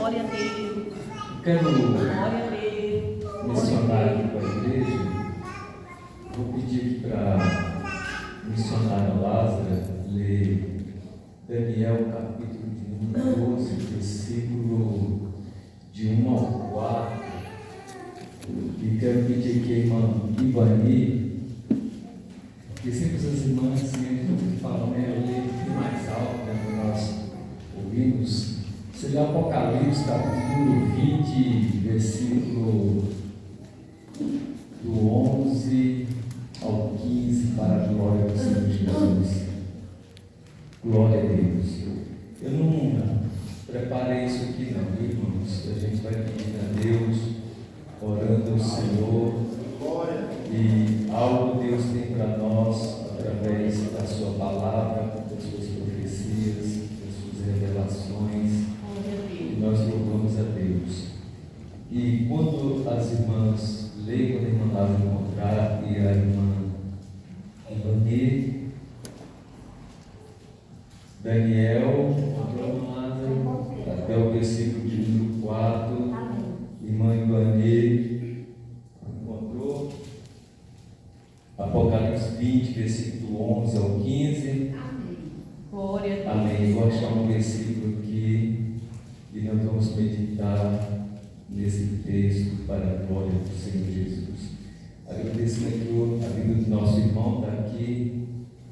Glória a Deus. Quero Glória a Deus. mencionar aqui para a igreja. Vou pedir aqui para a missionária Lázara ler Daniel, capítulo de número 12, versículo de 1 ao 4. E quero pedir aqui a irmã Ivani, que sempre as irmãs sempre falam, eu leio mais alto, para nós ouvirmos. Seria Apocalipse, capítulo 20, versículo do 11 ao 15, para a glória do Senhor Jesus. Glória a Deus. Eu não preparei isso aqui não, irmãos. A gente vai pedir a Deus, orando ao Senhor, e algo Deus tem para nós, através da sua palavra, das suas profecias, das suas revelações. Nós louvamos a Deus. E quando as irmãs leem, quando a irmã Lázara encontrar e a irmã Ivani, Daniel, até o versículo de número 4, irmã Ivani encontrou, Apocalipse 20, versículo 11 ao 15. Glória a Deus. Amém. Vou achar um versículo aqui e nós vamos meditar nesse texto para a glória do Senhor Jesus. Agradeço aqui a vida do nosso irmão, está aqui,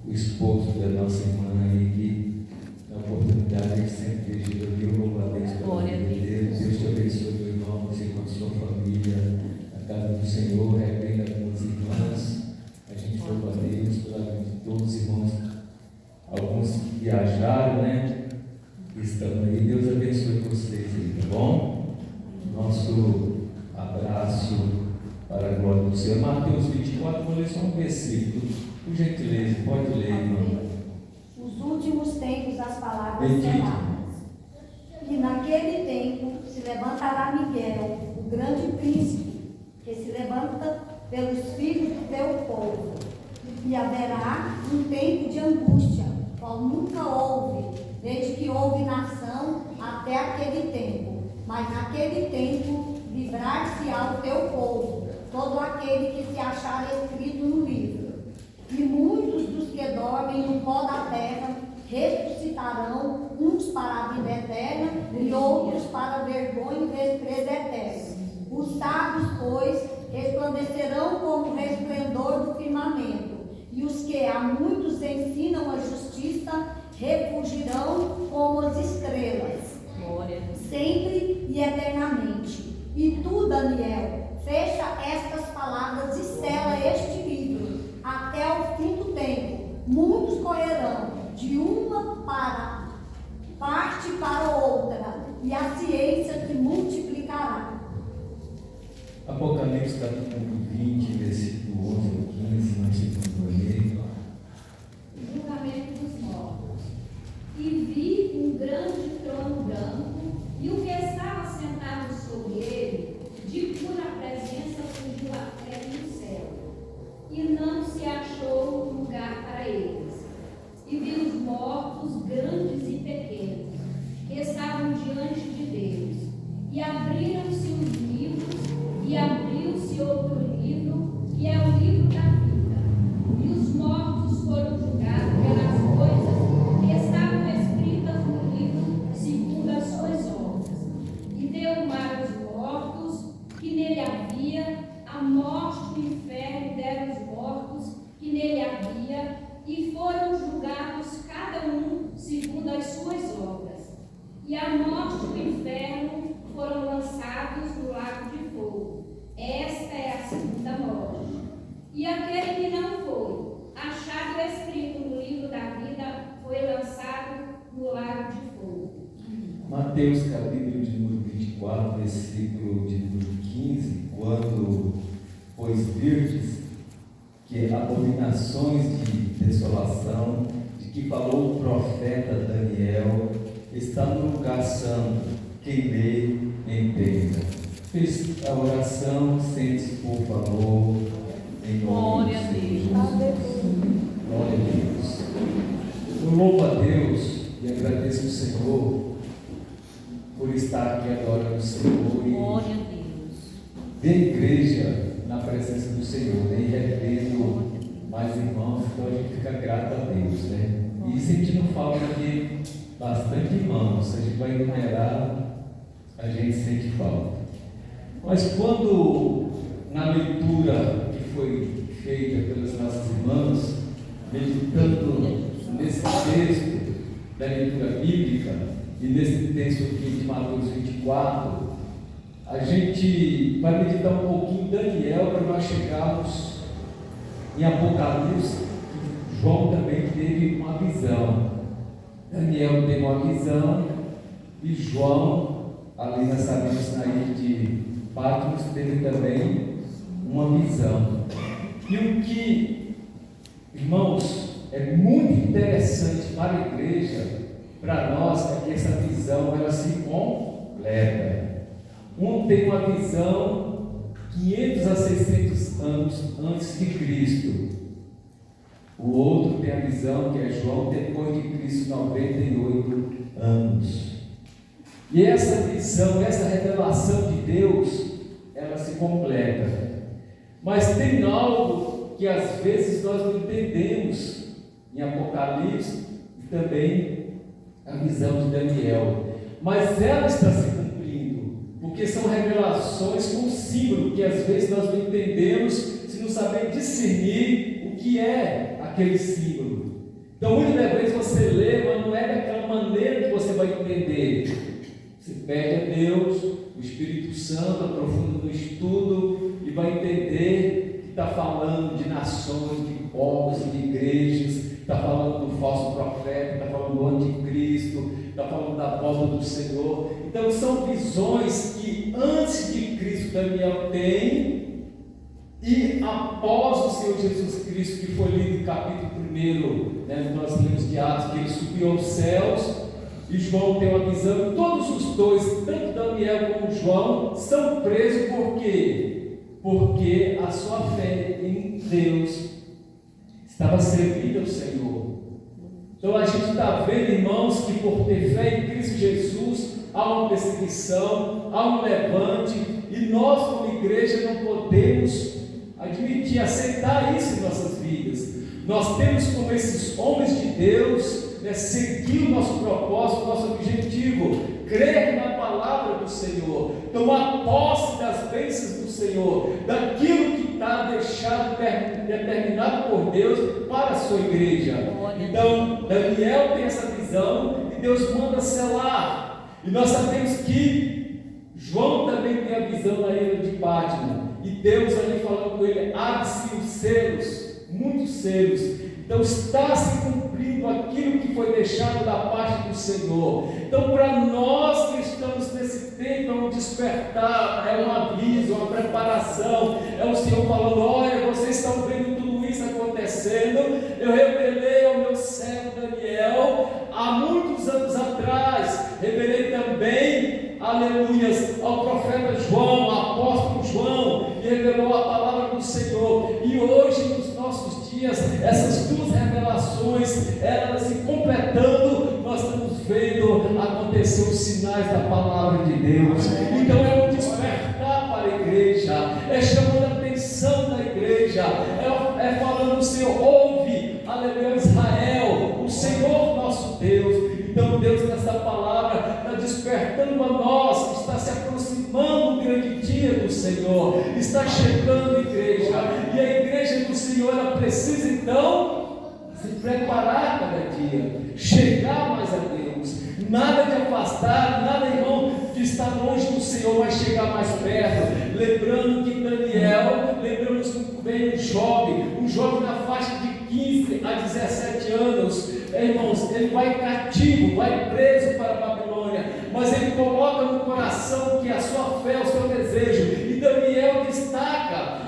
o esposo da nossa irmã aí, que na oportunidade ele sempre vejo eu louvo a Deus pela vida dele. Deus te abençoe, meu irmão, você com a sua família, a casa do Senhor, repreenda algumas irmãs. A gente louva a Deus pela vida de todos os irmãos, alguns que viajaram, né? Estão aí. Deus abençoe vocês aí, tá bom? Nosso abraço para a glória do Senhor. Mateus 24, vou ler só um versículo. Por gentileza, pode ler, irmão. Os últimos tempos das palavras Bendito. seladas. E naquele tempo se levantará Miguel, o grande príncipe, que se levanta pelos filhos do teu povo. E haverá um tempo de angústia, qual nunca houve, desde que houve nação até aquele tempo. Mas naquele tempo livrar-se-á o teu povo, todo aquele que se achar escrito no livro. E muitos dos que dormem no pó da terra ressuscitarão, uns para a vida eterna e outros para a vergonha e desprezo eterno. Os sábios, pois, resplandecerão como o resplendor do firmamento, e os que a muitos ensinam a justiça refugirão como as estrelas, sempre e eternamente. E tu, Daniel, fecha estas palavras e sela este livro até o fim do tempo. Muitos correrão de uma parte para outra, e a ciência se multiplicará. Apocalipse capítulo 20, versículo 11 ao 15, não se controle. Julgamento dos mortos. E vi um grande trono branco, e o que estava sentado sobre ele, de pura presença, fugiu a terra e o céu, e não se achou lugar para eles. E vi os mortos, grandes e pequenos, que estavam diante de Deus, e abriram-se os livros, e abriu-se outro livro, que é o livro da vida. E os mortos foram julgados pelas coisas que estavam escritas no livro, segundo as suas obras. E deu o mar aos mortos que nele havia, a morte e o inferno deram os mortos que nele havia, e foram julgados cada um segundo as suas obras. E a morte e o inferno foram lançados no lago de fogo. Esta é a segunda morte. E aquele que não foi achado escrito no livro da vida foi lançado no lago de fogo. Mateus capítulo de número 24, versículo de número 15, quando, pois virdes que abominações de desolação, de que falou o profeta Daniel, está no lugar santo, quem lê, entenda. Fez a oração, sente-se por favor, em nome Glória a do Senhor Deus. Jesus. Glória a Deus. Eu louvo a Deus e agradeço ao Senhor por estar aqui adorando o Senhor Glória e a Deus. ver a igreja na presença do Senhor, né? E revendo mais irmãos, então a gente fica grato a Deus, né? E sentindo falta de bastante irmãos, a gente vai enumerar, a gente sente falta. Mas quando, na leitura que foi feita pelas nossas irmãs, meditando nesse texto da leitura bíblica e nesse texto aqui de Mateus 24, a gente vai meditar um pouquinho em Daniel para nós chegarmos em Apocalipse. João também teve uma visão. Daniel teve uma visão e João, ali nessa ilha de Patmos, teve também uma visão. E o que, irmãos, é muito interessante para a igreja, para nós, é que essa visão ela se completa. Um tem uma visão 500 a 600 anos antes de Cristo. O outro tem a visão, que é João, depois de Cristo, 98 anos. E essa visão, essa revelação de Deus, ela se completa. Mas tem algo que às vezes nós não entendemos em Apocalipse e também a visão de Daniel. Mas ela está se cumprindo, porque são revelações com símbolo que às vezes nós não entendemos se não sabemos discernir o que é aquele símbolo. Então muitas vezes você lê, mas não é daquela maneira que você vai entender. Você pede a Deus, o Espírito Santo aprofunda no estudo e vai entender que está falando de nações, de povos, de igrejas, está falando do falso profeta, está falando do anticristo, está falando da volta do Senhor. Então são visões que antes de Cristo Daniel tem, e após o Senhor Jesus Cristo, que foi lido em capítulo 1, né, nós lemos de Atos, que ele subiu aos céus, e João tem uma visão, e todos os dois, tanto Daniel como João, são presos por quê? Porque a sua fé em Deus estava servindo ao Senhor. Então a gente está vendo, irmãos, que por ter fé em Cristo Jesus, há uma perseguição, há um levante, e nós como igreja não podemos admitir, aceitar isso em nossas vidas. Nós temos como esses homens de Deus, seguir o nosso propósito, o nosso objetivo, crer na palavra do Senhor, tomar posse das bênçãos do Senhor, daquilo que está deixado, determinado por Deus para a sua igreja. Então, Daniel tem essa visão e Deus manda selar. E nós sabemos que João também tem a visão na ilha de Patmos, e Deus ali falando com ele, abre-se os selos, muitos selos. Então está se cumprindo aquilo que foi deixado da parte do Senhor. Então, para nós que estamos nesse tempo, é um despertar, é um aviso, uma preparação, é o Senhor falando, olha, vocês estão vendo tudo isso acontecendo. Eu revelei ao meu servo Daniel há muitos anos atrás, revelei também, aleluias, ao profeta João, ao apóstolo João, e revelou a palavra do Senhor. E hoje, nos nossos dias, essas duas revelações, elas se completando, nós estamos vendo acontecer os sinais da palavra de Deus. Então é um despertar para a igreja, é chamando a atenção da igreja, é falando, o Senhor ouve, aleluia, Israel, o Senhor nosso Deus. Então Deus nessa palavra está despertando a nós, está se aproximando do grande dia do Senhor, está chegando a igreja, e a igreja do Senhor, ela precisa então se preparar cada dia, chegar mais a Deus, nada de afastar, nada, irmão, de estar longe do Senhor, mas chegar mais perto. Lembrando que Daniel, lembramos muito bem um jovem na faixa de 15 a 17 anos, irmãos, ele vai cativo, vai preso para a Babilônia, mas ele coloca no coração que a sua fé, o seu desejo, e Daniel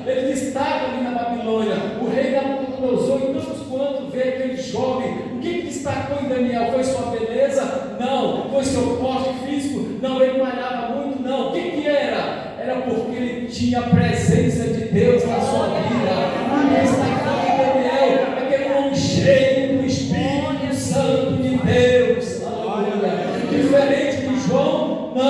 ele destaca ali na Babilônia. O rei Nabucodonosor, e tantos quantos vê aquele jovem, o que destacou em Daniel? Foi sua beleza? Não. Foi seu porte físico? Não. Ele malhava muito? Não. O que era? Era porque ele tinha a presença de Deus na sua vida. E destacou em Daniel aquele homem cheio do Espírito Santo de Deus. Aleluia. Diferente de João, não.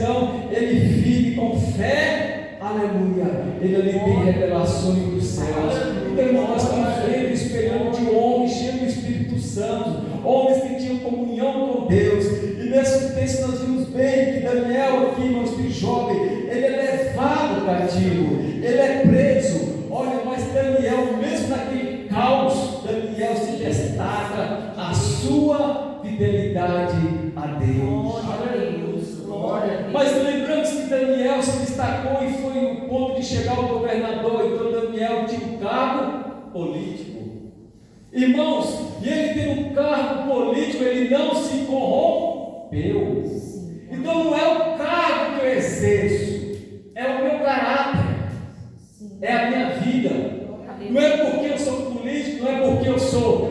então ele vive com fé, aleluia, ele ali tem revelações dos céus. Então, irmão, nós estamos vendo, espelhando de homens cheios do Espírito Santo, homens que tinham comunhão com Deus. E nesse texto nós vimos bem que Daniel aqui, irmãos, de jovem, ele é levado cativo, ele é preso. Olha, mas Daniel, mesmo naquele caos, Daniel se destaca a sua fidelidade a Deus. Glória a Deus. Glória a Deus. Mas lembramos que Daniel se destacou e foi o ponto de chegar ao governador. Então Daniel tinha um cargo político. Irmãos, e ele tem um cargo político, ele não se corrompeu. Então não é o cargo que eu exerço, é o meu caráter, é a minha vida. Não é porque eu sou político, não é porque eu sou,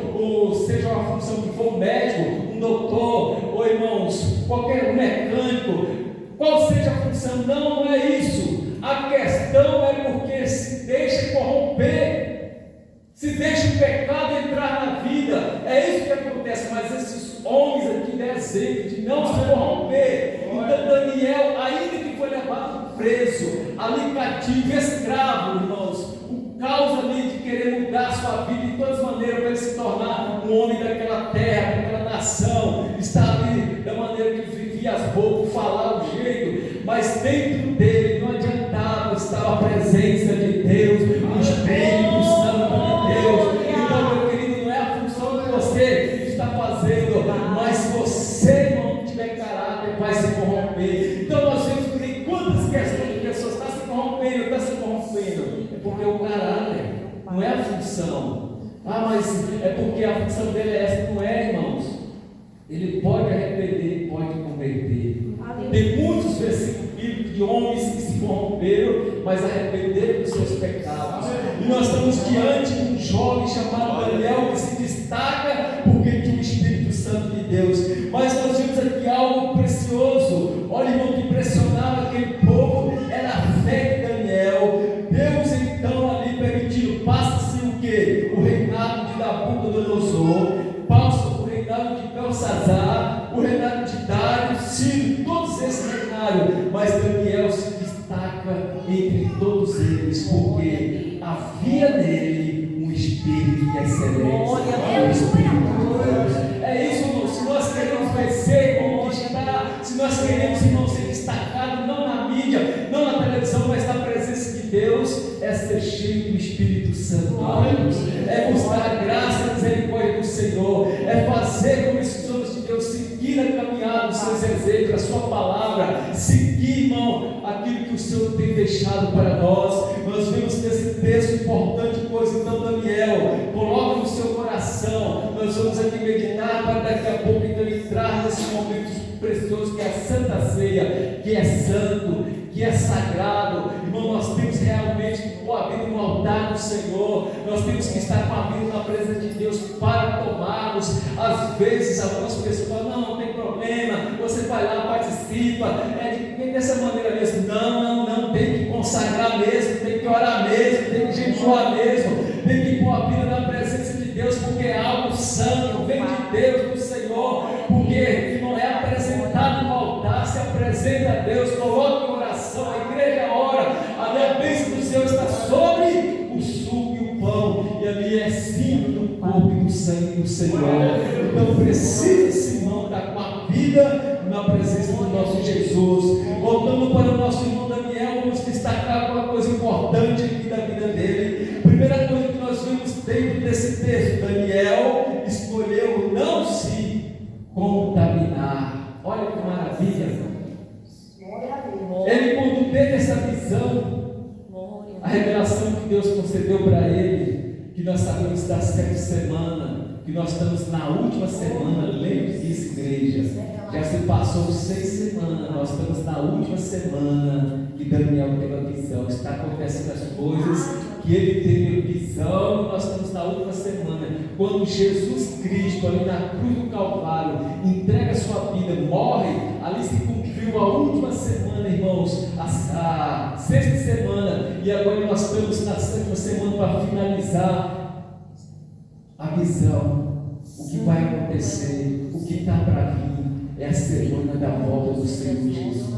seja uma função que for, um médico, um doutor, ou irmãos, qualquer mecânico, qual seja a função, não é isso. A questão é porque se deixa corromper, se deixa o pecado entrar na vida. É isso que acontece, mas esses homens aqui deram exemplo de não se corromper. Então Daniel, ainda que foi levado preso, ali cativo, escravo, irmãos, causa ali de querer mudar a sua vida de todas as maneiras para ele se tornar um homem daquela terra, daquela nação, estar ali da maneira que ele vivia as bocas, falar o jeito, mas dentro dele não adiantava, estava a presença de Deus, o Espírito Santo de Deus. Então, meu querido, não é a função que você está fazendo, mas se você não tiver caráter, vai se corromper. Então nós vemos que quantas questões de pessoas estão se corrompendo, é porque é o caráter, não é a função. Mas é porque a função dele é essa, não é, irmãos. Ele pode arrepender, pode converter. Tem muitos versículos bíblicos de homens que se corromperam, mas arrependeram dos seus pecados. E nós estamos diante de um jovem chamado Daniel que se destaca porque tinha o Espírito Santo de Deus. Mas nós vimos aqui algo precioso. Olha, irmão, que impressionava aquele povo era a fé de Daniel. Deus então ali permitindo, passa-se o que? O reinado de Nabucodonosor, passa o reinado de Belsazar, o reinado de Dário, Ciro, todos esses reinaram, mas Daniel se destaca entre todos eles, porque havia nele um espírito de excelência. É isso, irmão. Se nós queremos vencer, conquistar, se nós queremos, irmão, ser destacado, não na mídia, não na televisão, mas na presença de Deus, é ser cheio do Espírito Santo, é buscar a graça e a misericórdia do Senhor, é fazer como esses homens de Deus, seguir a caminhada dos seus exemplos, a sua palavra, seguir, irmão, aquilo que o Senhor tem deixado para nós. Nós vemos nesse texto importante coisa. Então Daniel, coloca no seu coração, nós vamos aqui meditar para daqui a pouco então entrar nesse momento precioso que é a Santa Ceia, que é santo, que é sagrado. Irmão, nós temos realmente que pôr a vida no altar do Senhor, nós temos que estar com a vida na presença de Deus para tomarmos. Às vezes algumas pessoas falam, não tem problema, você vai lá, participa, dessa maneira mesmo. Não, tem que consagrar mesmo, tem que orar mesmo, tem que jejuar mesmo, tem que pôr a vida na presença de Deus, porque é algo santo, vem de Deus, do Senhor, porque não é apresentado no altar, se apresenta a Deus, coloca em oração, a igreja ora, a bênção do Senhor está sobre o suco e o pão, e ali é símbolo do corpo e do sangue do Senhor. Então precisa, irmão, estar com a vida na presença do nosso Jesus. Voltando para o nosso irmão Daniel, vamos destacar uma coisa importante aqui da vida dele. Primeira coisa que nós vimos dentro desse texto, Daniel escolheu não se contaminar. Olha que maravilha. Ele, quando teve essa visão, a revelação que Deus concedeu para ele, que nós sabemos da 7ª semana, que nós estamos na última semana, lembre disso, igreja, já se passou 6 semanas, nós estamos na última semana que Daniel teve a visão, está acontecendo as coisas que ele teve visão, nós estamos na última semana, quando Jesus Cristo, ali na cruz do Calvário, entrega a sua vida, morre, ali se cumpriu a última semana, irmãos, a 6ª semana, e agora nós estamos na 7ª semana para finalizar a visão, o que vai acontecer, o que está para vir, é a semana da volta do Senhor Jesus.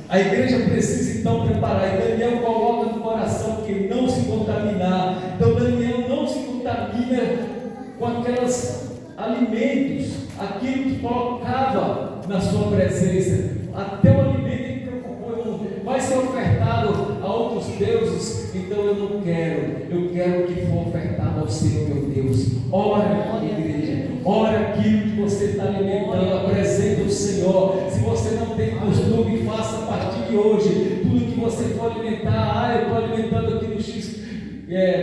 A igreja precisa então preparar. E Daniel coloca no coração que não se contaminar. Então Daniel não se contamina com aqueles alimentos, aquilo que colocava na sua presença. Até o alimento ele preocupou, vai ser ofertado a outros deuses, então eu não quero. Eu quero que for ofertado ao Senhor meu Deus. Ora, igreja, ora aquilo que você está alimentando, apresente o Senhor. Se você não tem costume, faça a partir de hoje. Tudo que você for alimentar, eu estou alimentando aqui no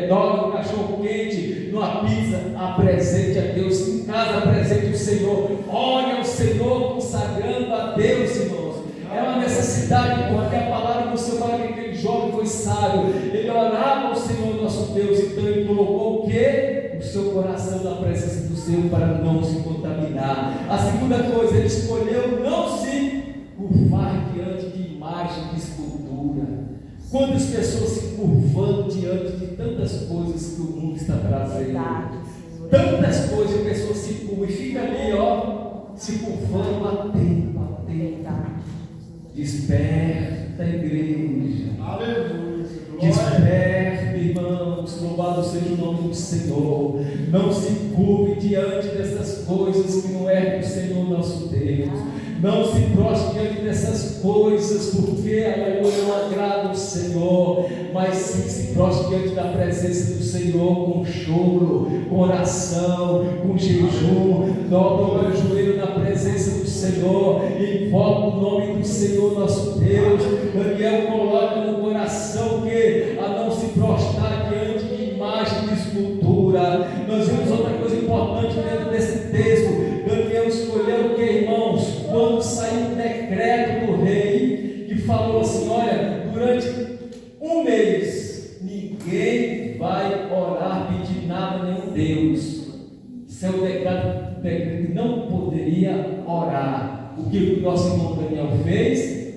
dog, no cachorro quente, numa pizza, apresente a Deus. Em casa, apresente o Senhor. Ore ao Senhor, consagrando a Deus, irmãos. É uma necessidade, porque a palavra do Senhor fala que aquele jovem foi sábio. Ele orava ao Senhor nosso Deus, então ele colocou o quê? O seu coração na presença do Senhor para não se contaminar. A segunda coisa, ele escolheu não se curvar diante de imagem de escultura. Quantas pessoas se curvando diante de tantas coisas que o mundo está trazendo? Tantas coisas, a pessoa se curva e fica ali, se curvando, batendo. Desperta, igreja. Aleluia. Desperta, irmãos. Louvado seja o nome do Senhor. Não se curve diante dessas coisas que não é do Senhor nosso Deus. Não se prostre diante dessas coisas, porque aleluia não agrada o Senhor, mas sim se prostre diante da presença do Senhor com choro, com oração, com jejum. Dobra o joelho na presença do Senhor, invoca o nome do Senhor nosso Deus. Daniel coloca no coração que a não se prostrar diante de imagem de escultura. Nós vemos outra coisa importante dentro desse texto. Daniel escolheu o que, irmãos? Quando saiu o decreto do rei, que falou assim: olha, durante um mês, ninguém vai orar, pedir nada a nenhum Deus. Isso é o decreto que não poderia orar. O que o nosso irmão Daniel fez?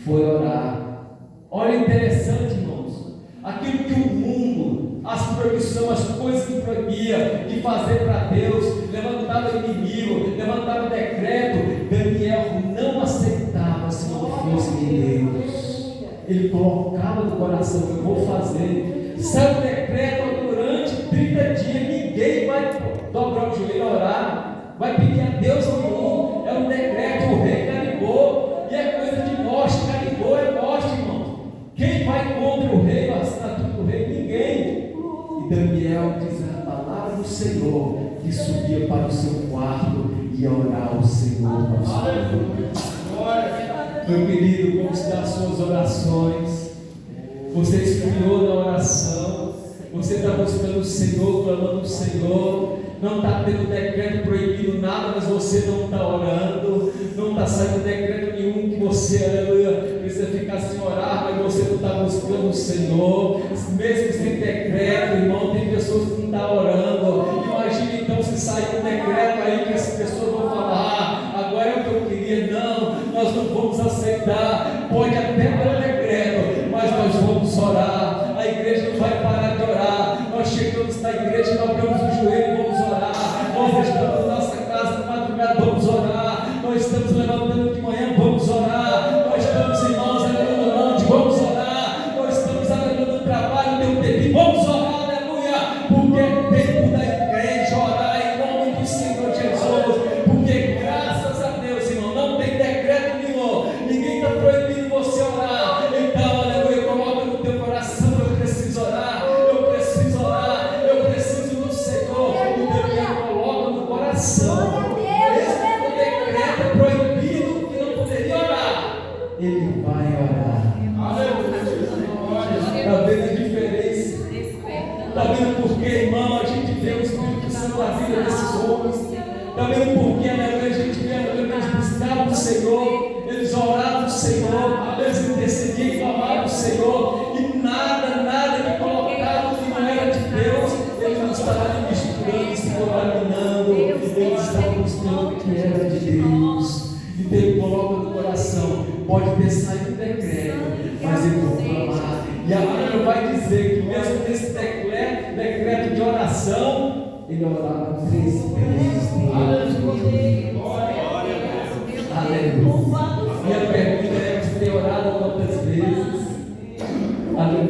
Foi orar. Olha, interessante, irmãos, aquilo que o mundo, as proibições, as coisas que proibia de fazer para Deus, levantava inimigo, levantava decreto, Daniel não aceitava se não fosse de Deus. Ele colocava no coração: eu vou fazer. Sai o decreto durante 30 dias, ninguém vai dobrar o joelho e orar, vai pedir a Deus nenhum. É um decreto, o rei carimbou, e é coisa de morte. Carimbou é morte, irmão. Quem vai contra o rei, a assinatura do rei? Ninguém. E Daniel diz a palavra do Senhor, que subia para o seu quarto e ia orar ao Senhor. Meu querido, como estão as suas orações? Você esfriou na oração? Você está buscando o Senhor, clamando o Senhor? Não está tendo decreto proibindo nada, mas você não está orando. Não está saindo decreto nenhum que você, aleluia, precisa ficar sem orar, mas você não está buscando o Senhor. Mesmo sem decreto, irmão, tem pessoas que não estão orando. Imagine então se sair um decreto aí que as pessoas vão falar: agora é o que eu queria. Não, nós não vamos aceitar. Pode até ter decreto, mas nós vamos orar. A igreja não vai parar de orar. Nós chegamos na igreja, dobramos o joelho e vamos orar. Nós estamos na nossa casa de madrugada, vamos orar. Nós estamos levantando de manhã, vamos orar. Nós estamos, irmãos, aleluia, no monte, vamos orar. Nós estamos, aleluia, no trabalho, no tempo, vamos orar, aleluia. Porque é tempo da igreja orar em nome do Senhor Jesus. Porque graças a Deus, irmão, não tem decreto nenhum. Ninguém está proibindo você orar. Então, aleluia, coloca no teu coração: eu preciso orar, eu preciso orar, eu preciso do Senhor. E Deus coloca no coração. Esse decreto é proibido, que não poderia orar. Ele vai orar. Está vendo a diferença? Está vendo por que, irmão, a gente vê o Espírito Santo na vida desses homens? Está vendo por que, aleluia, a gente vê, aleluia, eles buscavam o Senhor, eles oravam o Senhor, eles intercediam e clamavam o Senhor, e nada que colocavam que não era de Deus, eles não estavam misturando, se contaminando, eles estavam buscando o que era de Deus. E Deus coloca no coração: pode ter saído decreto, mas eu vou clamar. E agora ele vai dizer que mesmo nesse decreto de oração, ele orava 3 vezes. Aleluia. E a pergunta é: você tem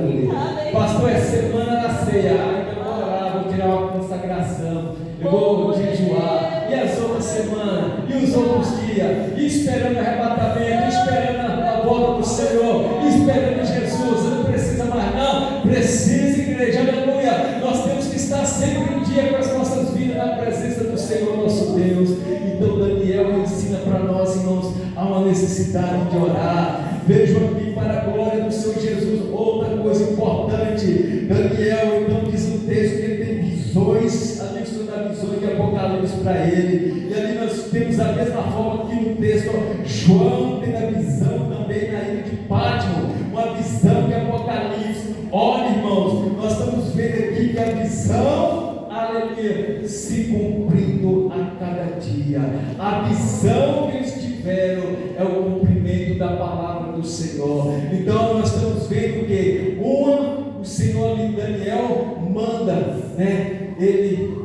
aleluia. Pastor, é semana da ceia. Então eu vou orar, vou tirar uma consagração, eu vou jejuar. E as outras semanas, e os outros dias, e esperando o arrebatamento, esperando a volta do Senhor, esperando Jesus. Não precisa mais, não. Precisa, igreja, aleluia. Nós temos que estar sempre em dia com as nossas vidas na presença do Senhor, nosso Deus. Então, Daniel ensina para nós, irmãos, há uma necessidade de orar. Vejo aqui, para a glória do Senhor Jesus, outra coisa importante. Daniel, então, diz o texto que ele tem visões, a Deus dá visões de Apocalipse para ele. E ali nós temos a mesma forma que no texto, João tem a visão também na ilha de Patmos, uma visão de Apocalipse. Olha, irmãos, nós estamos vendo aqui que a visão, aleluia, se cumprindo a cada dia. A visão que eles tiveram é o cumprimento da palavra do Senhor. Então nós estamos vendo que o Senhor ali, Daniel, manda, né, ele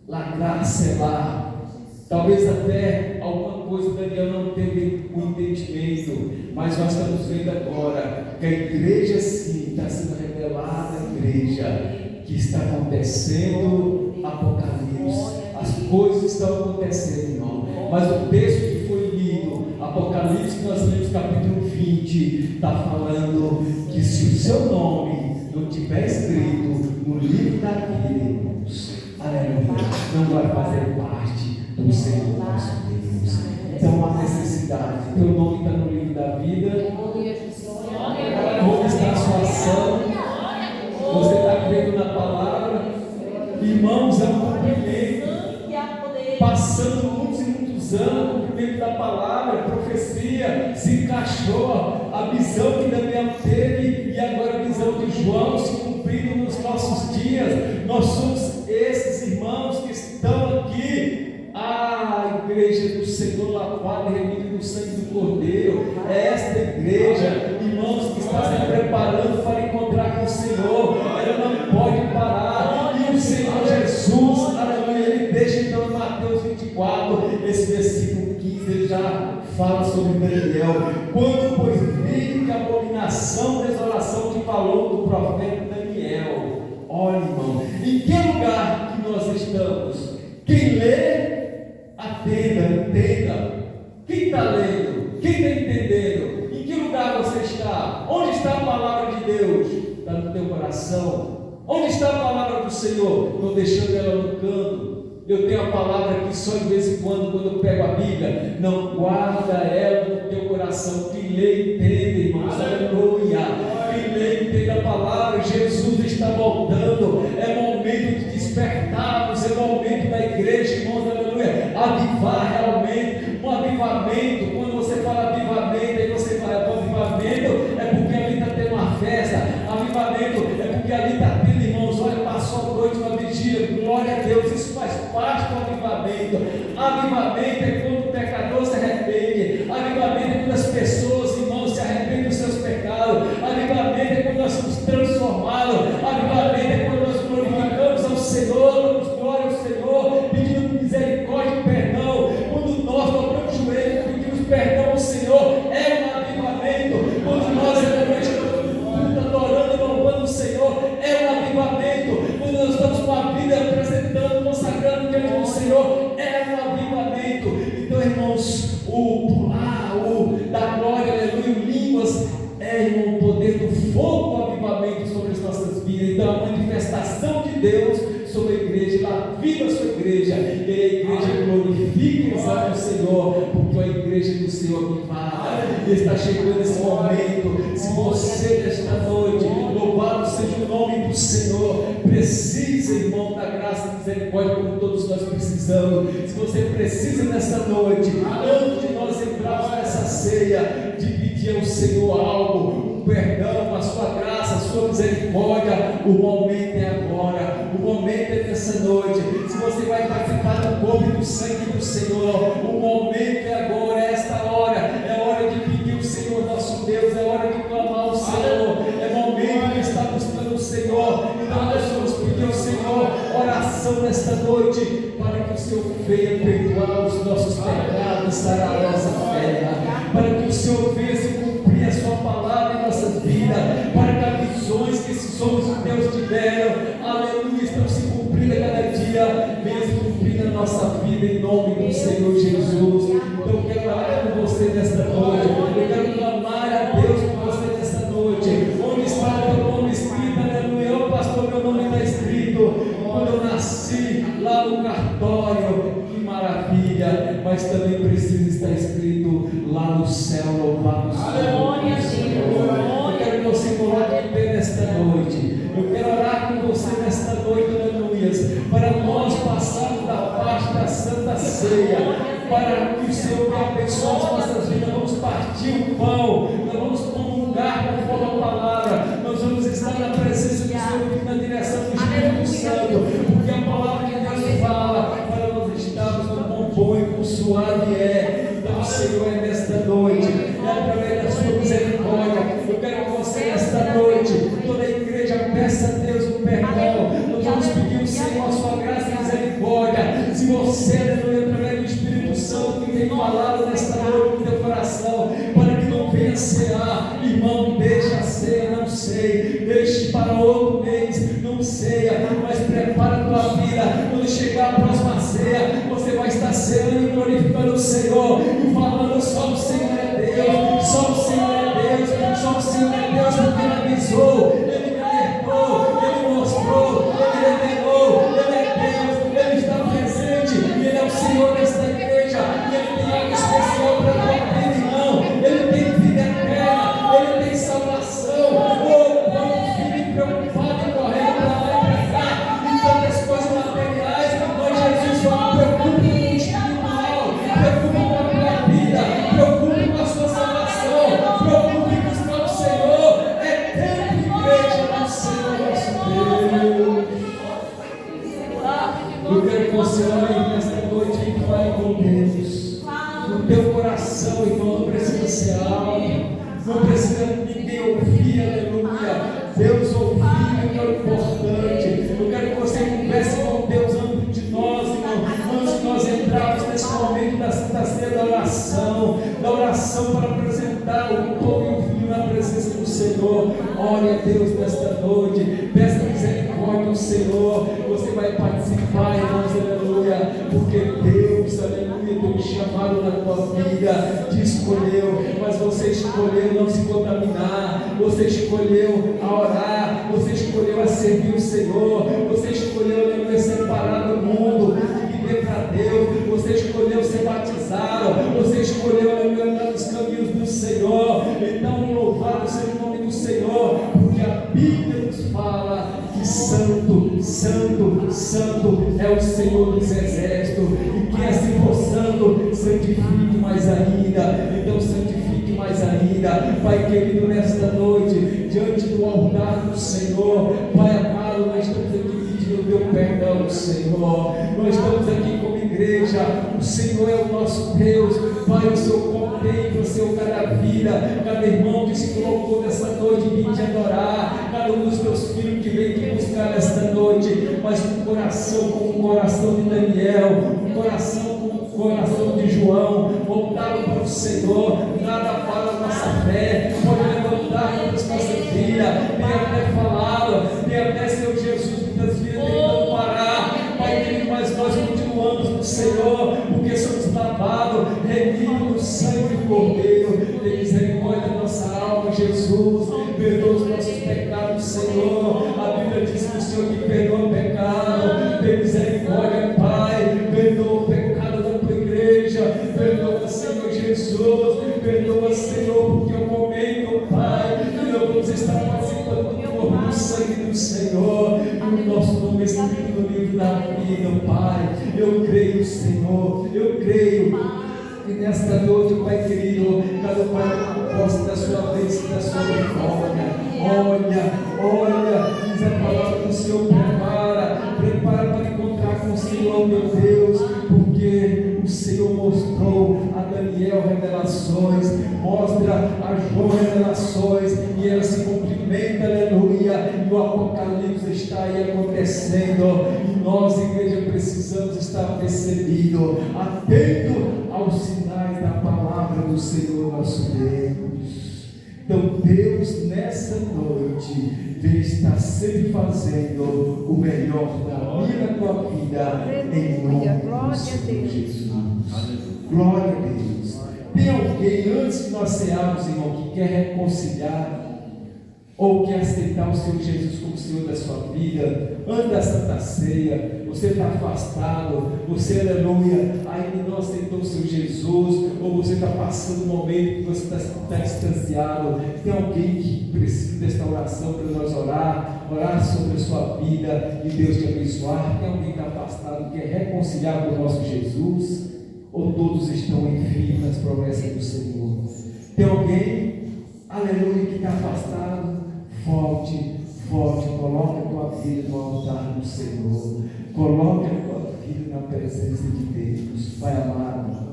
lacrar, selar. Talvez até alguma coisa Daniel não teve o entendimento, mas nós estamos vendo agora que a igreja sim está sendo revelada, a igreja que está acontecendo Apocalipse, as coisas estão acontecendo, irmão. Mas o texto que foi lido, Apocalipse, que nós lemos capítulo 20, está falando que se o seu nome não tiver escrito no livro da vida, irmãos, aleluia, não vai fazer parte do Senhor nosso Deus. Então há necessidade. Teu nome está no livro da vida. Como está a sua ação? Você está crendo na palavra? Irmãos, é um cumprimento. Passando muitos e muitos anos, o cumprimento da palavra, a profecia se encaixou. A visão que Daniel teve e agora a visão de João se cumprindo nos nossos dias. Nós somos esses irmãos que estão aqui. A igreja do Senhor, lavada e remida no sangue do Cordeiro, é esta igreja, irmãos, que está se preparando para encontrar com o Senhor. Ela não pode parar. E o Senhor Jesus, aleluia, ele deixa então em Mateus 24, esse versículo 15, ele já fala sobre Daniel. Quando, pois, viram que a abominação, desolação que falou do profeta Daniel. Olha, irmão, em que lugar que nós estamos? Quem lê, atenda, entenda. Quem está lendo? Quem está entendendo? Em que lugar você está? Onde está a palavra de Deus? Está no teu coração? Onde está a palavra do Senhor? Não deixando ela no canto. Eu tenho a palavra aqui só de vez em quando eu pego a Bíblia. Não guarda ela no teu coração. Quem lê, entende, irmãos. Aleluia. Quem lê, entende a palavra. Jesus está voltando. É momento de despertarmos. É momento da igreja, irmãos. Aleluia. Avivar realmente. Um avivamento. Quando você fala avivamento, aí você fala avivamento, é porque ali está tendo uma festa. Avivamento é porque ali está tendo, irmãos. Olha, passou a noite uma vigília. Glória a Deus. Isso faz parte do avivamento. Avivamento é quando o pecador se arrepende. Avivamento é quando as pessoas, irmãos, se arrependem dos seus pecados. Avivamento é quando nós somos transformados. Avivamento é quando nós glorificamos ao Senhor, damos glória ao Senhor, pedindo misericórdia e perdão. Quando nós dobramos o joelho e pedimos perdão ao Senhor, é um avivamento. Quando nós estamos adorando e louvando o Senhor, é um avivamento. Quando nós estamos com a vida apresentando, consagrando diante do Senhor, é um avivamento. Então, irmãos, o pular, o da glória, aleluia, línguas, é, irmão, o poder do fogo do avivamento sobre as nossas vidas. Então, a manifestação de Deus sobre a igreja, ela viva a sua igreja, e a igreja glorifica e exalta o Senhor, porque a igreja do Senhor avivada. E está chegando esse momento. Se você nesta noite, louvado seja o nome do Senhor, precisa, irmão, da graça e misericórdia, como todos nós precisamos. Se você precisa nesta noite, antes de nós entrarmos nessa ceia, de pedir ao Senhor algo, um perdão, a sua graça, a sua misericórdia, o momento é agora, o momento é nessa noite. Se você vai participar do corpo e do sangue do Senhor, o momento é agora, é esta hora, é hora de pedir o Senhor nosso Deus, é hora de clamar ao Senhor, é momento de estar buscando o Senhor. Então nós vamos pedir ao Senhor oração nesta noite, para que o Senhor venha perdoar os nossos pecados, sarar a nossa fé, para que o Senhor venha se cumprir a sua palavra em nossas vidas, para que a visão ceia, para que o Senhor venha abençoar as nossas vidas. Vamos partir o pão, nós vamos comungar conforme a palavra, nós vamos estar na presença do Senhor, na direção do Espírito Santo, porque a palavra de Deus fala para nós estarmos no bom e com suave é. Então, Senhor, é nesta noite, é através da sua misericórdia. Eu quero que você, nesta noite, toda a igreja, peça a Deus o perdão. Nós vamos pedir ao Senhor a sua graça e misericórdia. Se você, aleluia, através do Espírito Santo que tem falado nesta noite no teu coração, para que não venha cear, irmão, deixa a ceia, não sei, deixe para outro mês, não ceia, mas prepara a tua vida. Quando chegar a próxima ceia, você vai estar ceando e glorificando o Senhor e falando: só o Senhor é Deus, só o Senhor é Deus, só o Senhor é Deus, porque Ele avisou, Ele me alertou, Ele mostrou, Ele revelou, Ele é Deus, Ele está presente, Ele é o Senhor desta igreja, Ele tem algo especial para a tua vida, irmão, Ele tem vida eterna, Ele tem salvação. Oh, quantos vivem preocupados e correndo para lá e para cá, e tantas coisas materiais, mas Jesus fala: preocupe com o espiritual, preocupe com a tua vida, preocupe com a sua salvação, preocupe com o próprio Senhor. É tempo, igreja do Senhor nosso Deus. Eu quero que você olhe nesta noite e fale com Deus. No teu coração, irmão, não precisa ser alto, não precisa ninguém ouvir, aleluia. Deus ouvir é o importante. Eu quero que você converse com Deus antes de nós, irmão, antes de nós entrarmos nesse momento da Santa Ceia, da oração para apresentar o pão e o vinho na presença do Senhor. Ore a Deus nesta noite, peça misericórdia ao Senhor. Você vai participar, irmãos, aleluia, porque Deus, aleluia, tem um chamado na tua vida, te escolheu, mas você escolheu não se contaminar, você escolheu a orar, você escolheu a servir o Senhor, você escolheu, aleluia, separar do mundo, viver para Deus, você escolheu ser batizado, você escolheu, aleluia, andar nos caminhos do Senhor. Então, louvado seja o nome do Senhor, porque a Bíblia nos fala que santo, santo, santo é o Senhor dos exércitos, e que assim for santo, santifique mais ainda. Então santifique mais ainda, Pai querido, nesta noite, diante do altar do Senhor, Pai amado, nós estamos aqui pedindo o teu perdão, Senhor. Nós estamos aqui como igreja, o Senhor é o nosso Deus, Pai. O Senhor contempla, o Senhor, cada vida, cada irmão que se colocou nessa noite e vim te adorar, cada um dos teus filhos que veio te buscar nesta noite, mas com o coração como o coração de Daniel, um coração como o coração de João, voltado para o Senhor. Nada fala a nossa fé, pode levantar para as nossas vidas, tem até falado, tem até Senhor Jesus, muitas vezes tentando parar, Pai querido, mas nós continuamos no Senhor, porque somos lavados, remidos no sangue do Cordeiro. Tem misericórdia da nossa alma, Jesus, perdoa os nossos pecados, Senhor. A Bíblia diz que o Senhor que perdoa o pecado, tem misericórdia, Pai, perdoa o pecado da tua igreja, perdoa, Senhor Jesus, perdoa, Senhor, porque é o momento, Pai, que nós vamos estar participando do corpo do sangue do Senhor, e o nosso nome é escrito no livro da vida, Pai. Eu creio, Senhor, eu creio. E nesta noite, Pai querido, cada pai possa da sua vez, da sua vitória. Olha, diz a palavra do Senhor: prepara para encontrar com o Senhor, meu Deus, porque o Senhor mostrou a Daniel revelações, mostra a João revelações, e ela se cumprimenta, aleluia, e o Apocalipse está aí acontecendo, e nós, igreja, precisamos estar percebidos, atento aos sinais da palavra do Senhor nosso Deus. Então Deus, nessa noite, Ele está sempre fazendo o melhor da minha e da tua vida, em nome do Senhor Jesus. Glória a Deus. Tem alguém, antes de nós cearmos, irmão, que quer reconciliar? ou quer aceitar o Senhor Jesus como Senhor da sua vida, antes da Santa Ceia, você está afastado, você, aleluia, ainda não aceitou o Senhor Jesus, ou você está passando um momento que você está distanciado, tem alguém que precisa desta oração para nós orar sobre a sua vida e Deus te abençoar, tem alguém que está afastado, quer reconciliar com o nosso Jesus, ou todos estão em firme nas promessas do Senhor? Tem alguém, aleluia, que está afastado? Volte, coloque a tua vida no altar do Senhor, coloque a tua vida na presença de Deus. Pai amado,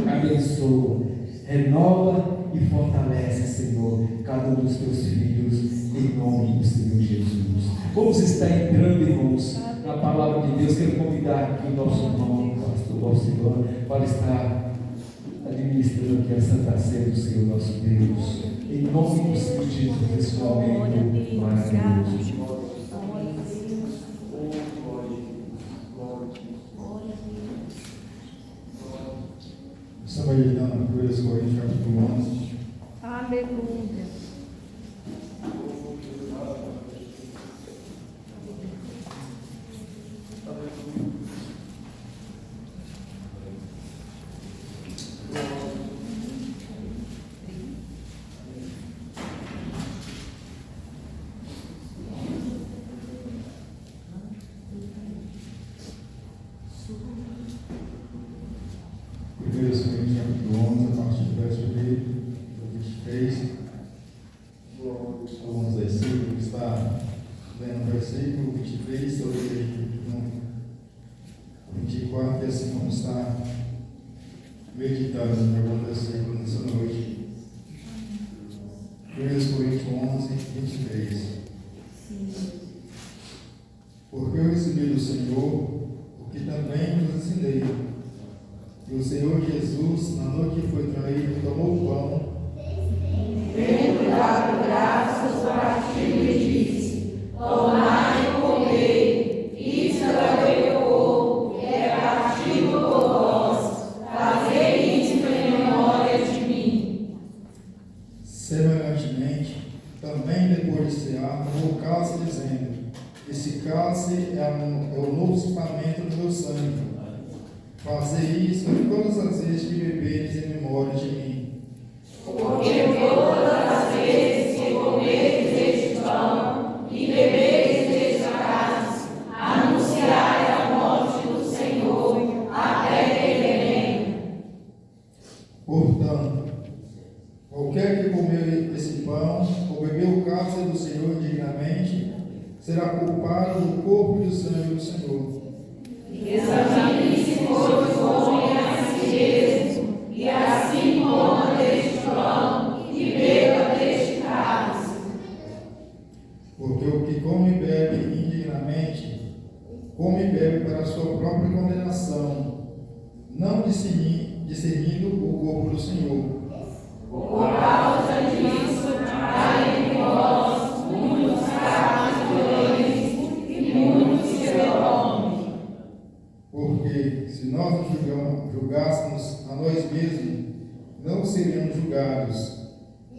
abençoa, renova e fortalece, Senhor, cada um dos teus filhos, em nome do Senhor Jesus. Vamos estar entrando, irmãos, na palavra de Deus. Quero convidar aqui o nosso irmão, o pastor Valcivano, para estar administrando aqui a Santa Ceia do Senhor nosso Deus. Em nome do Senhor Jesus, esse momento maravilhoso. Estava meditando na 1 Coríntios capítulo 11. Aleluia. Alguns versículos, está lendo o versículo 23, sobre o 24, e assim vamos estar meditando em alguns versículos nessa noite. 1 Coríntios 11, 23. Porque eu recebi do Senhor o que também vos ensinei. E o Senhor Jesus, na noite que foi traído, tomou o pão, tendo dado graças, partiu e disse: tomai e comei, isto é o meu corpo, que é partido por vós, fazei isto em memória de mim. Semelhantemente, também depois de cear, tomou o cálice, dizendo: esse cálice é o novo suplemento do meu sangue. Fazei isso todas as vezes que bebedes em memória de mim. Porque todas as vezes que comedes este pão e bebedes deste cálice, anunciai a morte do Senhor até que ele venha. Portanto, qualquer que comer esse pão ou beber o cálice do Senhor indignamente, será culpado do corpo e do sangue do Senhor. Examine-se, pois, o homem a si mesmo, e assim coma deste pão e beba deste cálice. Porque o que come e bebe indignamente, come e bebe para a sua própria condenação, não discernindo o corpo do Senhor. Por causa disso, há entre vós muitos fracos e doentes e muitos que dormem. Porque se nós nos julgássemos a nós mesmos, não seríamos julgados.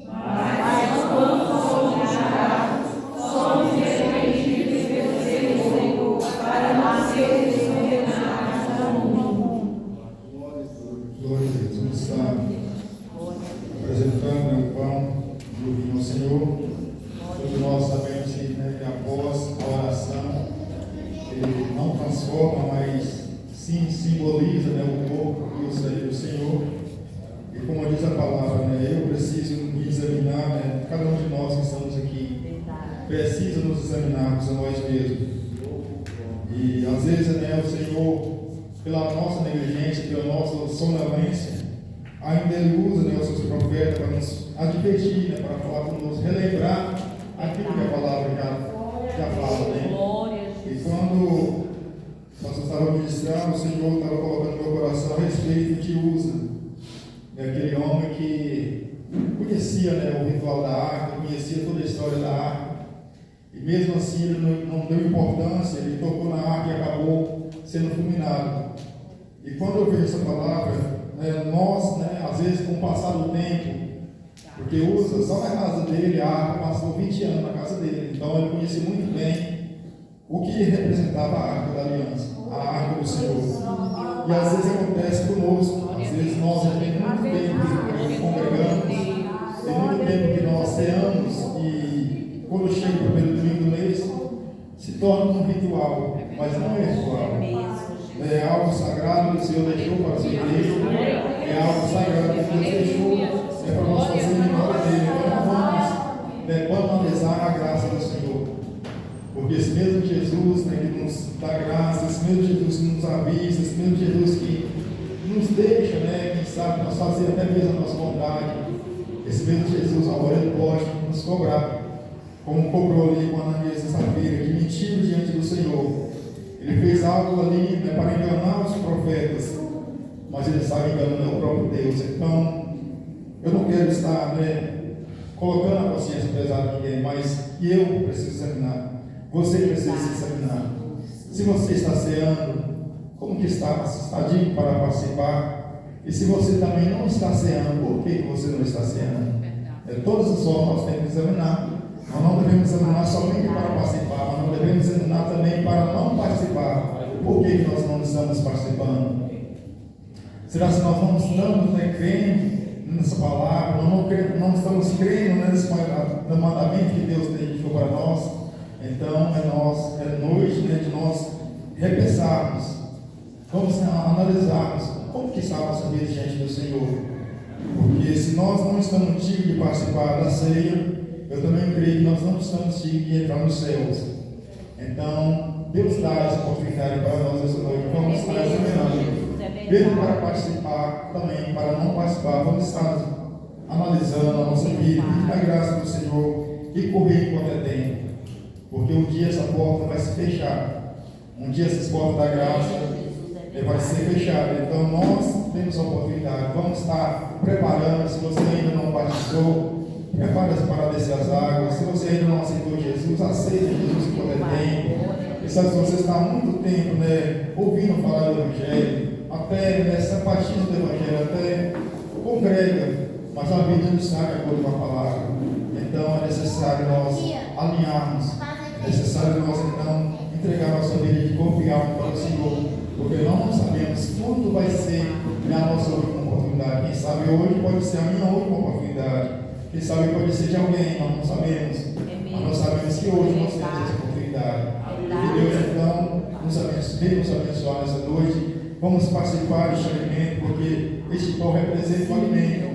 Mas quando somos julgados, somos repreendidos pelo Senhor, para não sermos condenados ao mundo. Glória a Deus. Vamos estar apresentando o pão e o vinho ao Senhor. Todos nós sabemos que após a oração, ele não transforma, mas sim simboliza o corpo e o sangue do Senhor. E como diz a palavra, eu preciso me examinar, cada um de nós que estamos aqui precisa nos examinarmos a nós mesmos. E às vezes o Senhor, pela nossa negligência, pela nossa sonolência, ainda Ele usa os seus profetas para nos advertir, para falar, para nos relembrar aquilo que a palavra já fala. E quando nós estávamos ministrando, o Senhor estava colocando no meu coração a respeito de Uza, aquele homem que conhecia o ritual da arca, conhecia toda a história da arca, e mesmo assim ele não deu importância, ele tocou na arca e acabou sendo fulminado. E quando eu vejo essa palavra, nós, às vezes com o passar do tempo, porque Uza, só na casa dele, a arca passou 20 20 anos na casa dele. Então ele conhecia muito bem o que representava a Arca da Aliança, a Arca do Senhor. E às vezes acontece conosco, às vezes nós já tem muito tempo que congregamos, tem muito tempo que nós ceamos e quando chega o primeiro domingo do mês, se torna um ritual, mas não é ritual. É algo sagrado que o Senhor deixou para a sua igreja, é algo sagrado que Deus deixou, é para nós fazermos em memória dele. Então vamos banalizar a graça do Senhor. Porque esse mesmo Jesus, né, que nos dá graça, esse mesmo Jesus que nos avisa, esse mesmo Jesus que nos deixa, né, quem sabe, nós fazer até mesmo a nossa vontade, esse mesmo Jesus agora ele pode nos cobrar, como cobrou ali com Ananias e Safira, que mentiram diante do Senhor. Ele fez algo ali, né, para enganar os profetas, mas ele estava enganando o próprio Deus. Então, eu não quero estar, né, colocando a consciência pesada de ninguém, mas que eu preciso examinar. Você precisa se examinar. Se você está ceando, como que está? Se está digno para participar? E se você também não está ceando, por que você não está ceando? Todas as formas nós temos que examinar. Nós não devemos examinar somente para participar, mas nós devemos examinar também para não participar. Por que nós não estamos participando? Será que nós não estamos crendo nessa palavra, não estamos crendo nesse mandamento que Deus deixou para nós? Então é noite, né, de nós repensarmos, vamos analisarmos como que está a nossa vida diante do Senhor. Porque se nós não estamos dignos de participar da ceia, eu também creio que nós não estamos dignos de entrar nos céus. Então, Deus dá essa oportunidade para nós essa noite. Vamos estar examinando, mesmo para participar, também para não participar, vamos estar analisando a nossa vida, pedir a graça do Senhor e correr enquanto é tempo. Porque um dia essa porta vai se fechar. Um dia essas portas da graça vai ser fechada. Então nós temos a oportunidade. Vamos estar preparando. Se você ainda não participou, prepare-se para descer as águas. Se você ainda não aceitou Jesus, aceite Jesus enquanto é tempo. E sabe, se você está há muito tempo, né, ouvindo falar do Evangelho, até nessa partida do Evangelho, até congrega, mas a vida não está de acordo com a palavra. Então é necessário nós alinharmos. É necessário nós então entregar nossa vida de corpo e alma para o Senhor, porque nós não sabemos quando vai ser a nossa última oportunidade. Quem sabe hoje pode ser a minha última oportunidade, quem sabe pode ser de alguém, nós não sabemos. Mas nós sabemos que hoje nós temos essa oportunidade. Que Deus então nos abençoar nessa noite. Vamos participar deste alimento, porque este pão representa o alimento.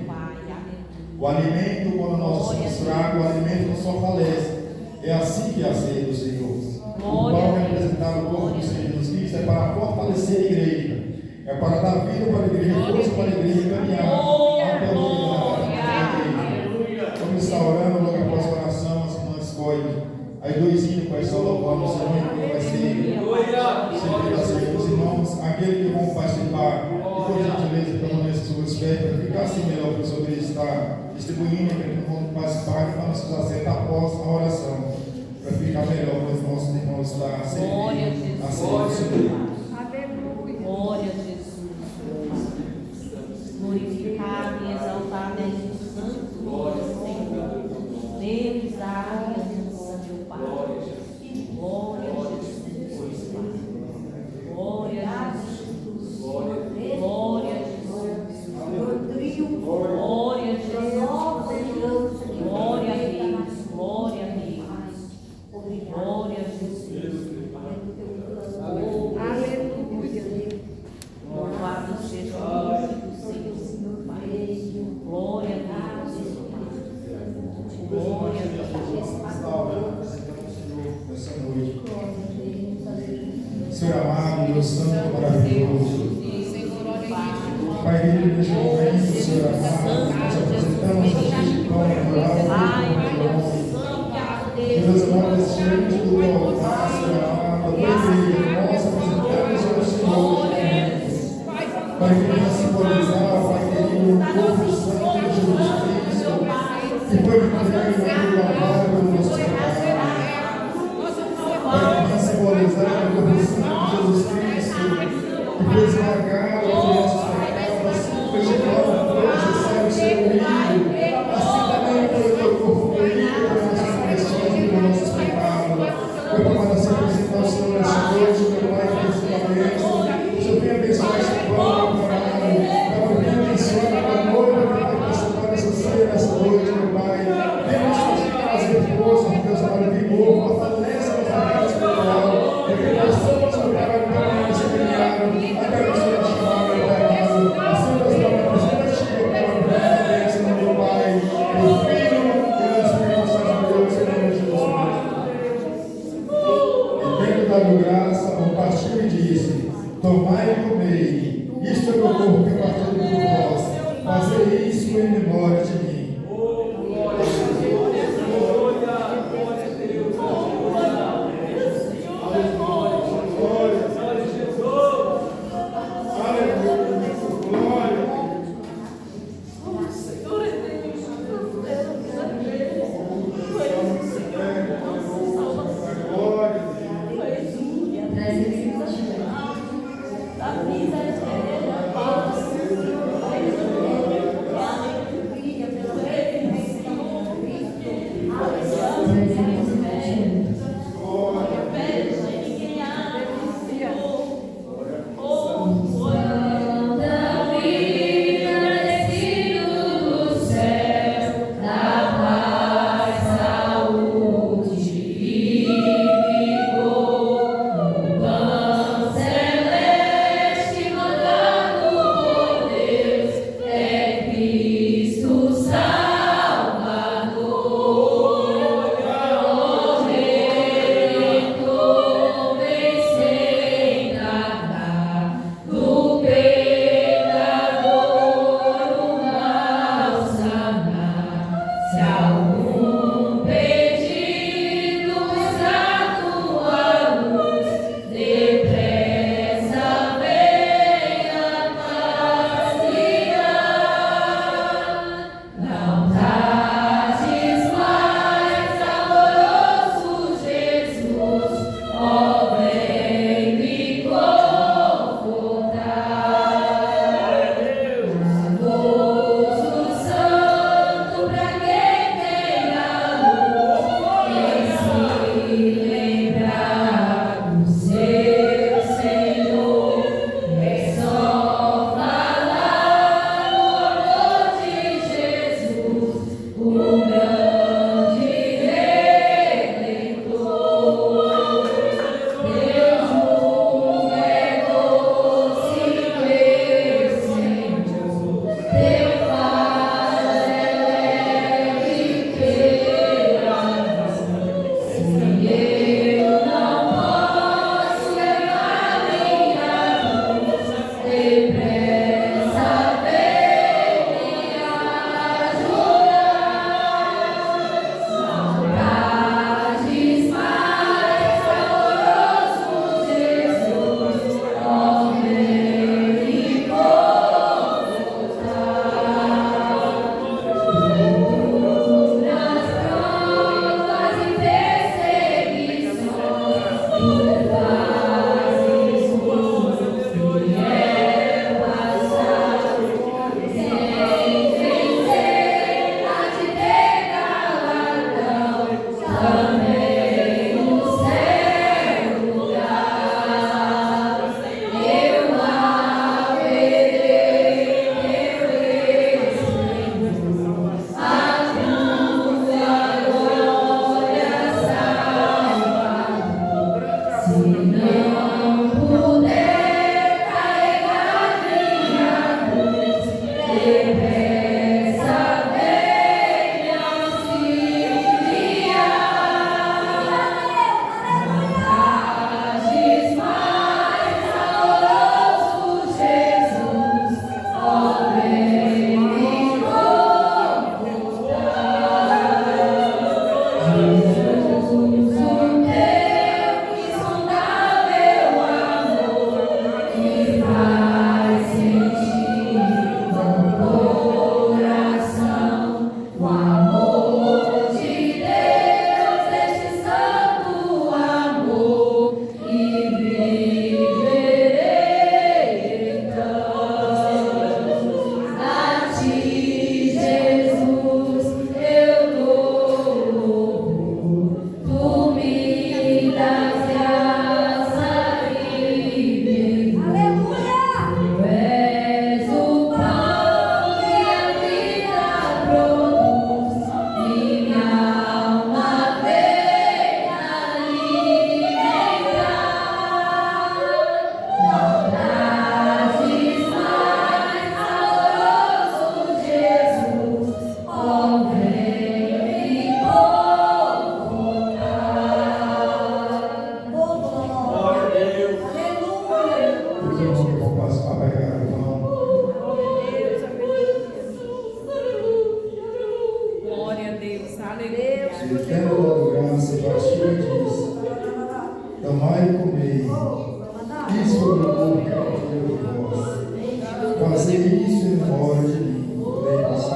O alimento, quando nós somos fracos, o alimento nos fortalece. É assim que é a ceia do Senhor. O pão representado no corpo do Senhor Jesus Cristo é para fortalecer a igreja, é para dar vida para a igreja, força para a igreja caminhar até o fim da igreja. Vamos estar orando logo após a oração, as irmãs escolhem. Aí 2 hinos para estar louvando o Senhor, que vai ser sempre da ceia dos irmãos, aqueles que vão participar, por gentileza, permaneça sobre os pés, para ficar assim melhor para o Senhor estar distribuindo, aqueles que vão participar, que vamos nos assentar após a oração, para ficar melhor para os nossos irmãos estar servindo a ceia do Senhor. Glória a Jesus. Glorificado e exaltado é o santo nome do Senhor. Deus dá meu Pai. Glória a Jesus. Glória a Jesus. Glória a Jesus. Glória a Jesus. Glória a Deus. Glória a Deus. Glória a Jesus. Louvado seja o nome do Senhor, Pai. Glória a Deus. Glória a Deus. Nessa noite. Senhor amado, Deus santo, maravilhoso. Pai querido, neste momento, Senhor amado, nós apresentamos este pão moral. Deus amado, neste momento do altar, Senhor amado, nós apresentamos ao Senhor. Pai querido, simbolizar, Pai querido, o corpo santo de Jesus Cristo, que foi entregue pelo amor pelo nosso pecado. Pai querido, simbolizar o corpo santo de Jesus Cristo, que foi esmagado por nossos pecados, foi chegado a cruz e saiu ser moído. Assim também foi o teu corpo moído por nossos pecados. tomai e comei, isto é meu corpo que é partido por vós, fazei isso em memória de mim. A vida é Ele tendo dado graça, partiu e disse: tomai e comei, isso é o meu corpo que é por vós. Fazei isso em memória de mim. Lembre-se.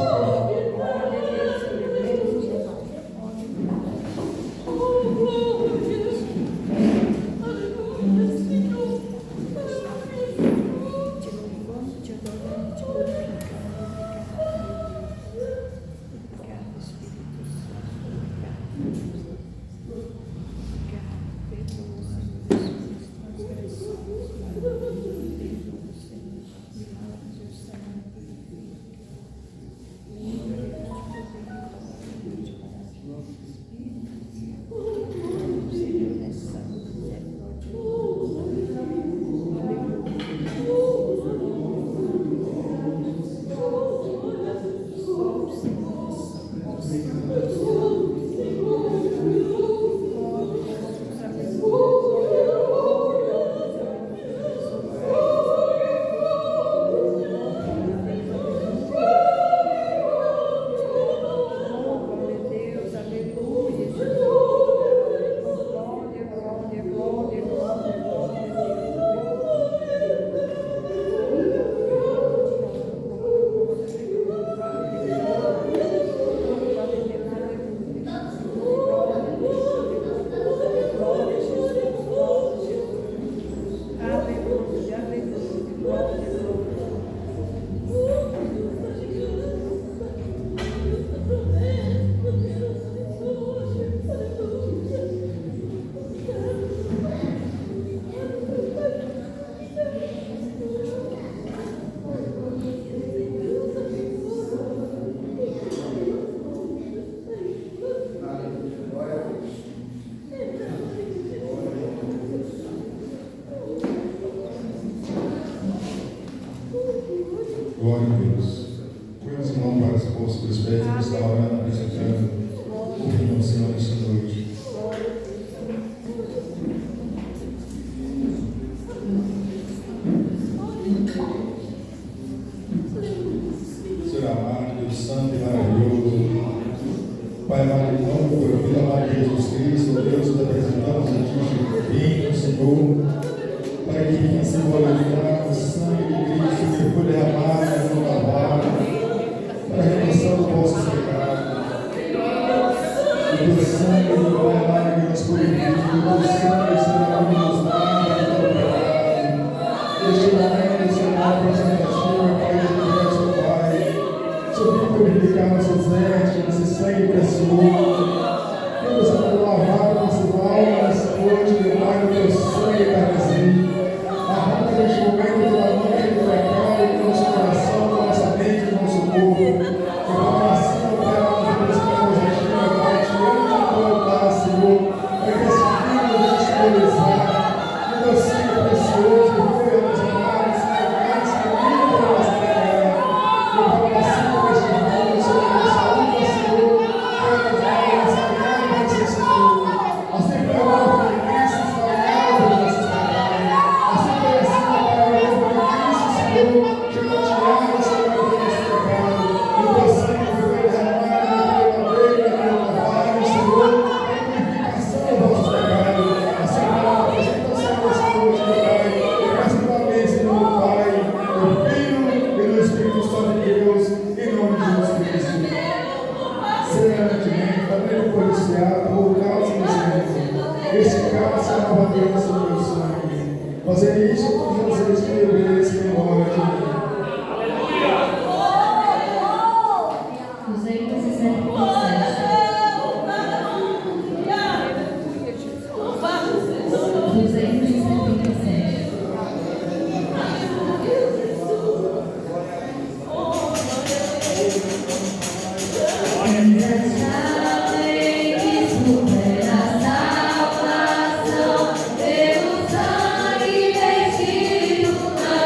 Glória a Deus. Põe as mãos para as bolsas dos pés e está orando, apresentando o reino do Senhor nesta noite. Senhor amado, Deus santo e maravilhoso, Pai amado, em nome do Filho amado de Jesus Cristo, Deus, nos apresentamos a Ti, vinho, Senhor, para que venha ser glorificado o sangue de Cristo que foi derramado no Calvário, para a remissão dos vossos pecados. O teu sangue, meu Pai amado, que nos purifica, o teu sangue, Senhor, que nos lava de todo pecado. Este momento, Senhor, apresentativo, Pai de Deus, Pai, Senhor, purificar nossas vestes, nesse sangue precioso. Deus, Senhor, lavar nossas almas nessa noite, meu Pai, no teu sangue carmesim. Arranca neste momento toda mancha de pecado do nosso coração, da nossa mente, do nosso corpo. Que a assim, Pai, nós buscamos a Ti, meu Pai, te amo e voltar, Senhor, para que esse filho venha simbolizar que o teu sangue precioso foi a nos amar, Senhor, mais que vivo para nós pegar. Que o Pai, assim, como este filho, Senhor, nos salva, Senhor, para nos salvar, mas Senhor, assim como eu amo por Cristo, salvado por nossos pecados. Assim foi assim, Pai, eu amo por Cristo, Senhor, que não tirava, Senhor, por nosso pecado. E o teu sangue foi derramado naquele madeira, naquele Calvário, Senhor, em purificação dos nossos pecados. Assim como a apresentação dessa noite, meu Pai, e mais uma vez, Senhor, Pai, no Filho e no Espírito Santo de Deus, em nome de Jesus Cristo. Semelhantemente, também depois desse ato, o cálice desse momento. Este cálice é a nova aliança do meu sangue. Fazer isso com vocês que beberem em memória de mim. 277. Salvação pelo sangue vestido na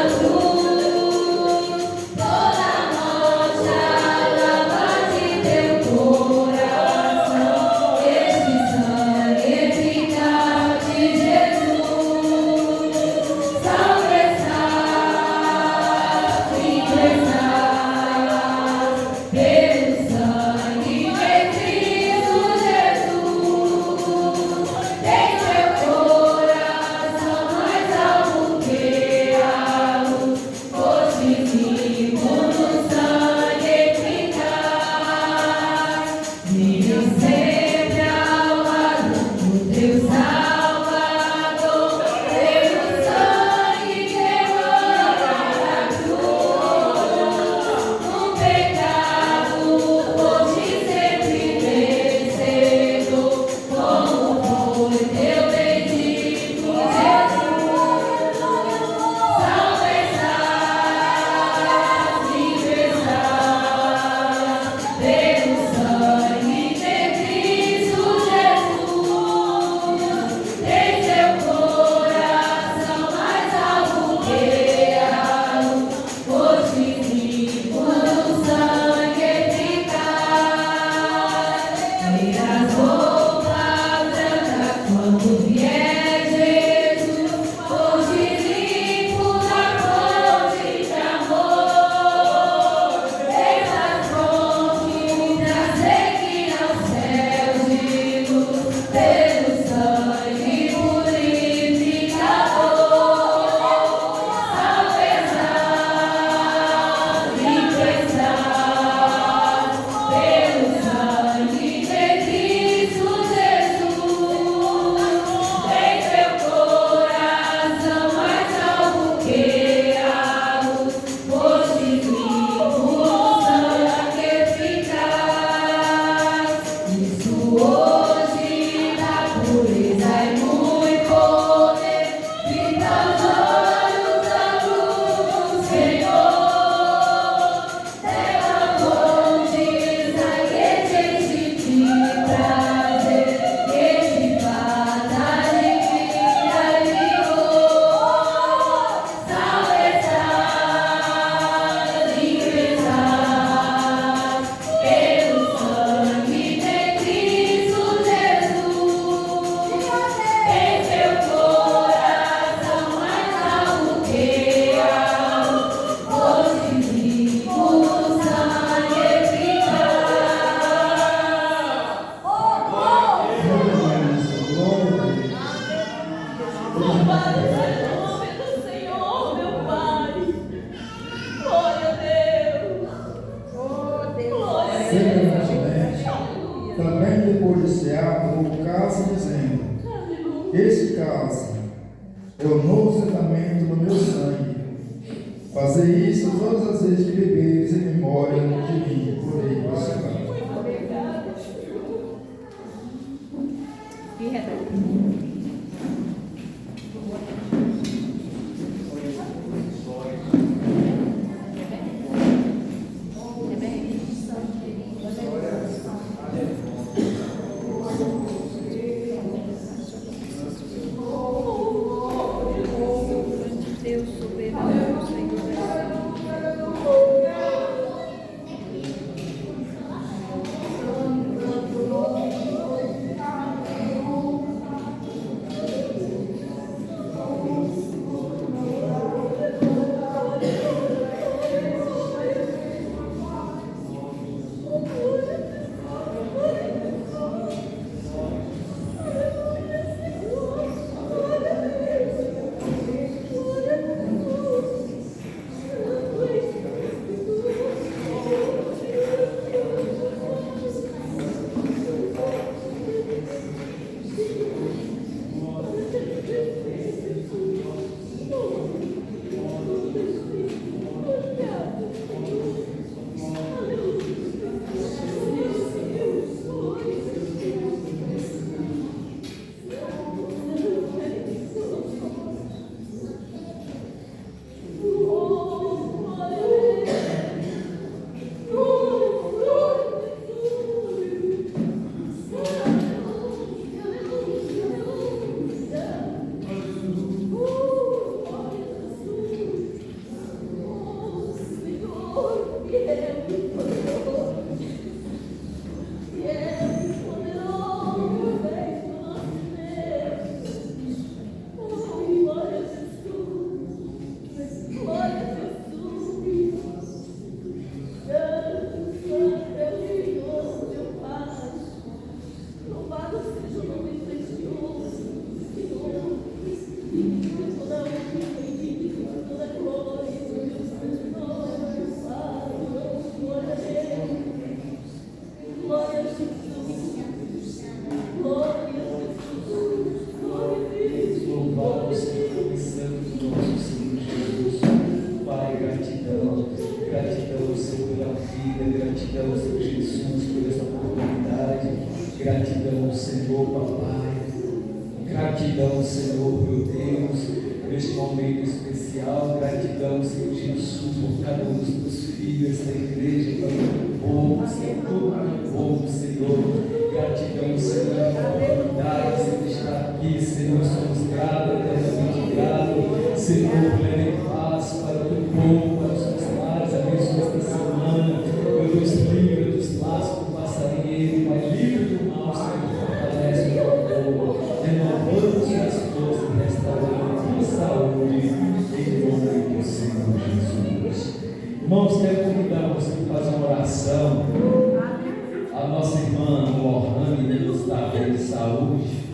Semelhantemente, também depois de cear, tomou o cálice, dizendo: Este cálice é o novo testamento do meu sangue. Fazei isso todas as vezes que beberes em memória de mim. Por aí, você Deus soberano, Senhor. Gratidão, Senhor, papai. Gratidão, Senhor, meu Deus, neste momento especial. Gratidão, Senhor Jesus, por cada um dos teus filhos, da igreja, para o povo, Senhor. Gratidão, Senhor, pela oportunidade de estar aqui, Senhor. Somos gratos, eternamente gratos, Senhor, pleno paz para o teu povo, para os seus lares. Abençoa esta semana, meu Deus, livre dos laços do passarinheiro, Pai, livre do mal, Senhor, fortalece o teu povo, renovando-te as forças, restaurando a saúde, em nome do Senhor Jesus. Irmãos, quero convidar você a fazer uma oração. A nossa irmã Morrane, Deus está bem de saúde.